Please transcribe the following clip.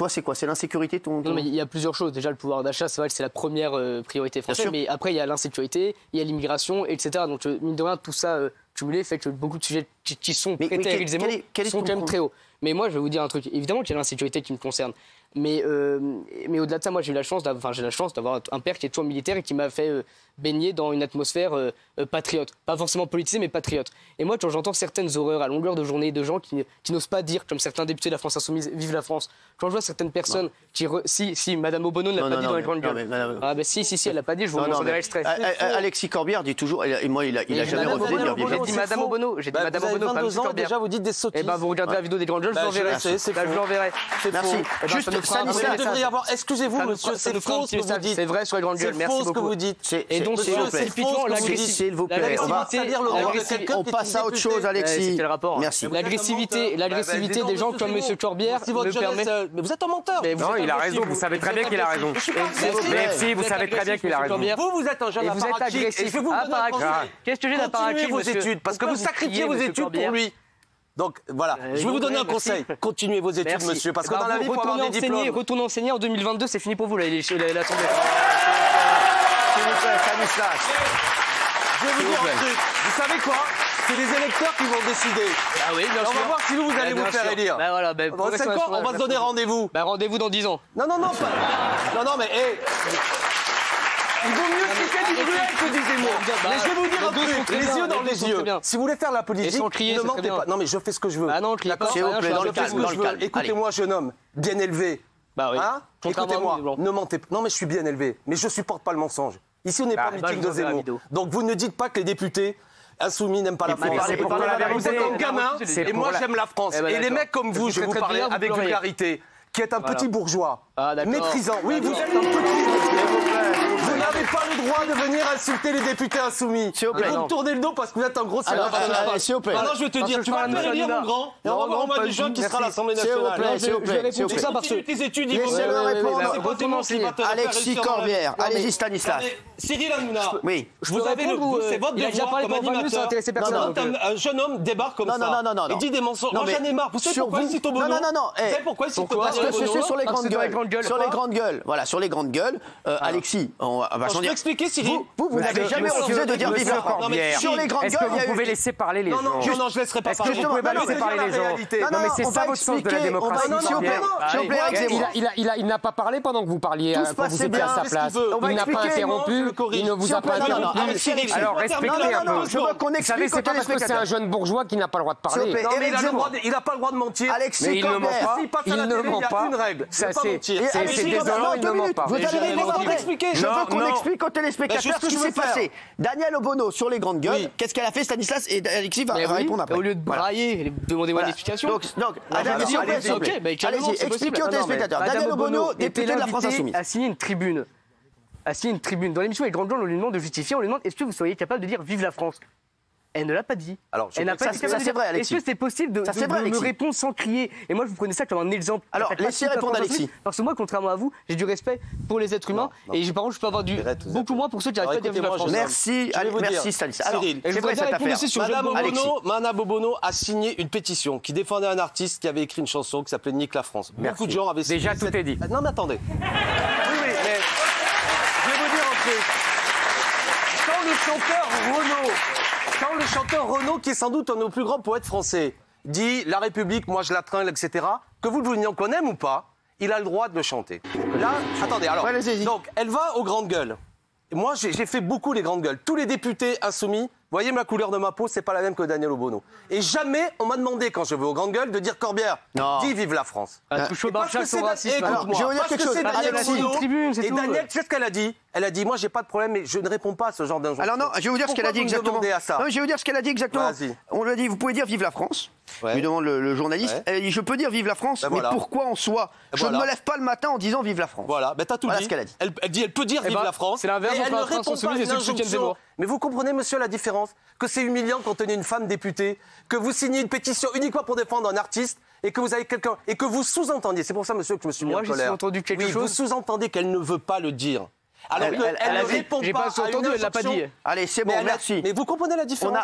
Toi, c'est quoi? C'est l'insécurité ton... Non, mais il y a plusieurs choses. Déjà, le pouvoir d'achat, c'est vrai que c'est la première priorité française. Mais après, il y a l'insécurité, il y a l'immigration, etc. Donc, mine de rien, tout ça cumulé fait que beaucoup de sujets qui sont prêtés à Éric Zemmour sont quand même très hauts. Mais moi, je vais vous dire un truc. Évidemment qu'il y a l'insécurité qui me concerne. Mais au-delà de ça, moi, j'ai la chance d'avoir un père qui est toujours militaire et qui m'a fait baigner dans une atmosphère patriote. Pas forcément politisée, mais patriote. Et moi, quand j'entends certaines horreurs à longueur de journée de gens qui n'osent pas dire, comme certains députés de la France Insoumise, vive la France. Quand je vois certaines personnes qui... Si, Madame Obono ne l'a pas dit dans les grandes gueules. Ah ben si, elle l'a pas dit, je vous montrerai l'extrait. Alexis Corbière dit toujours, et moi, il a jamais refusé de dire vive la France. J'ai dit Madame Obono, pas Alexis Corbière. Déjà, vous dites des sottises. Eh ben, vous regarderez la vidéo des grandes gueules, je l'enverrai. Je l'enverrai. Merci. Juste, Stanislas, devriez avoir... Excusez-vous, monsieur, c'est faux ce que vous dites. C'est vrai sur les grandes gueules, merci beaucoup. C'est faux ce que vous dites. Et donc, c'est typiquement l'agressivité. S'il vous plaît, on passe à autre chose, Alexis. Quel rapport? Merci. L'agressivité des gens comme M. Corbière me permet... Mais vous êtes un menteur. Non, il a raison, vous savez très bien qu'il a raison. Merci, vous savez très bien qu'il a raison. Vous êtes un jeune apparatchik. Qu'est-ce que j'ai Continuez d'apparatchik, vos études, parce que vous sacrifiez vos études pour lui. Donc voilà, je vais vous donner un conseil. Continuez vos études, monsieur, parce que dans la vie, il faut avoir des diplômes. Retournez enseigner en 2022, c'est fini pour vous, la tombée. S'il vous plaît, Stanislas. Je vais vous dire un truc. Vous savez quoi? C'est les électeurs qui vont décider. Ah oui, bien sûr. On va voir si vous allez vous faire élire. Bah voilà, c'est quoi? On va se donner rendez-vous. Bah rendez-vous dans 10 ans. Non, mais il vaut mieux citer du Bruel que du Zemmour. Mais je vais vous dire un truc, les yeux dans les yeux. Si vous voulez faire la politique, ne mentez pas. Non, mais je fais ce que je veux. Ah non, criez pas. S'il vous plaît, dans le calme. Écoutez-moi, jeune homme, bien élevé. Bah oui. Écoutez-moi, ne mentez pas. Non, mais je suis bien élevé. Mais je supporte pas le mensonge. Ici, on n'est pas en meeting de Zemmour. Donc vous ne dites pas que les députés insoumis n'aiment pas la France. Vous êtes un gamin et moi j'aime la France. Et les mecs comme vous, je vais vous parler avec vulgarité, qui êtes un petit bourgeois, maîtrisant. Oui, vous êtes un petit bourgeois. Vous n'avez pas le droit de venir insulter les députés insoumis. Et vous me tournez le dos parce que vous êtes un gros salaud. S'il vous plaît. Maintenant, je vais te dire, tu vas me faire élire, mon grand. Et on va voir du jeune qui sera à l'Assemblée nationale. S'il vous plaît. C'est ça parce que tes études, laissez-le répondre. Alexis Corbière. Allez-y, Stanislas. Cyril Hanouna. Oui. Vous avez c'est votre devoir comme animateur. Un jeune homme débarque comme ça. Et dit des mensonges. Moi, j'en ai marre. Vous savez pourquoi il cite Obono? Non. Vous savez pourquoi il cite Obono? Parce que c'est sur les grandes gueules. Sur les grandes gueules. Voilà, sur les grandes gueules. Alexis, on va je peux expliquer, Cyril. Vous n'avez jamais refusé de dire vive la France. Sur les grandes gueules, est-ce que vous pouvez laisser parler les gens? Non, je laisserai pas parler. Est-ce que vous pouvez pas laisser parler les gens? Non, mais c'est ça votre sens de la démocratie. S'il vous plaît, Il n'a pas parlé pendant que vous parliez, quand vous étiez à sa place. Il n'a pas interrompu, il ne vous a pas interrompu. Alors respectez un peu. Je veux qu'on explique c'est pas parce que c'est un jeune bourgeois qui n'a pas le droit de parler. Non, mais il n'a pas le droit de mentir. Mais il ne ment pas. Il ne ment pas. Une règle. C'est désolant, il ne ment pas. Vous allez m'expliquer. Je veux qu'on explique aux téléspectateurs ce qui s'est passé. Daniel Obono sur les grandes gueules. Qu'est-ce qu'elle a fait, Stanislas? Et Alexis va répondre après. Au lieu de brailler, demandez-moi une explication. Donc, allez-y, expliquez aux téléspectateurs. Daniel Obono, député de la France Insoumise, a signé une tribune. Dans l'émission Les Grandes Gueules, on lui demande de justifier, on lui demande est-ce que vous seriez capable de dire vive la France? Elle ne l'a pas dit. Alors, elle n'a pas dit. Ça, c'est vrai, Alexis. Est-ce que c'est possible de me répondre sans crier? Et moi, je vous prenais ça comme un exemple. Alors, laissez répondre Alexis. Parce que moi, contrairement à vous, j'ai du respect pour les êtres humains. Et par contre, je peux avoir beaucoup moins pour ceux qui n'arrivent pas à dire vive la France. Merci, Stanislas. Alors, c'est vrai cette affaire. Madame Obono a signé une pétition qui défendait un artiste qui avait écrit une chanson qui s'appelait Nique la France. Beaucoup de gens avaient signé. Déjà, tout est dit. Non, mais attendez. Oui, mais je vais vous dire un truc. Quand le chanteur Renaud, qui est sans doute un de nos plus grands poètes français, dit la République, moi je la tringle, etc., que vous le vouliez qu'on aime ou pas, il a le droit de le chanter. Là, attendez, alors. Donc, elle va aux grandes gueules. Moi, j'ai fait beaucoup les grandes gueules. Tous les députés insoumis, vous voyez, la couleur de ma peau, c'est pas la même que Daniel Obono. Et jamais on m'a demandé, quand je vais aux grandes gueules, de dire Corbière, dis vive la France. Je vais vous dire quelque chose. Et Daniel, tu sais ce qu'elle a dit? Elle a dit, moi, j'ai pas de problème, mais je ne réponds pas à ce genre d'injonction. Alors non, je vais vous dire ce qu'elle a dit exactement. Non, je vais vous dire ce qu'elle a dit exactement. On lui a dit, vous pouvez dire vive la France. Lui demande le journaliste. Elle a dit, je peux dire vive la France, mais pourquoi en soi je ne me lève pas le matin en disant vive la France. Voilà, t'as tout dit. Ce qu'elle a dit. Elle dit, elle peut dire vive la France. C'est l'inverse. Elle ne répond pas à une injonction. Mais vous comprenez, monsieur, la différence? Que c'est humiliant quand on est une femme députée, que vous signez une pétition uniquement pour défendre un artiste et que vous avez quelqu'un et que vous sous-entendiez. C'est pour ça, monsieur, que je me suis mis en colère. Moi, j'ai sous-entendu quelque chose. Vous sous-entendez qu'elle ne veut pas le dire. Alors qu'elle ne répond pas à une injonction. Elle l'a pas dit. Allez, c'est bon, merci. Mais vous comprenez la différence?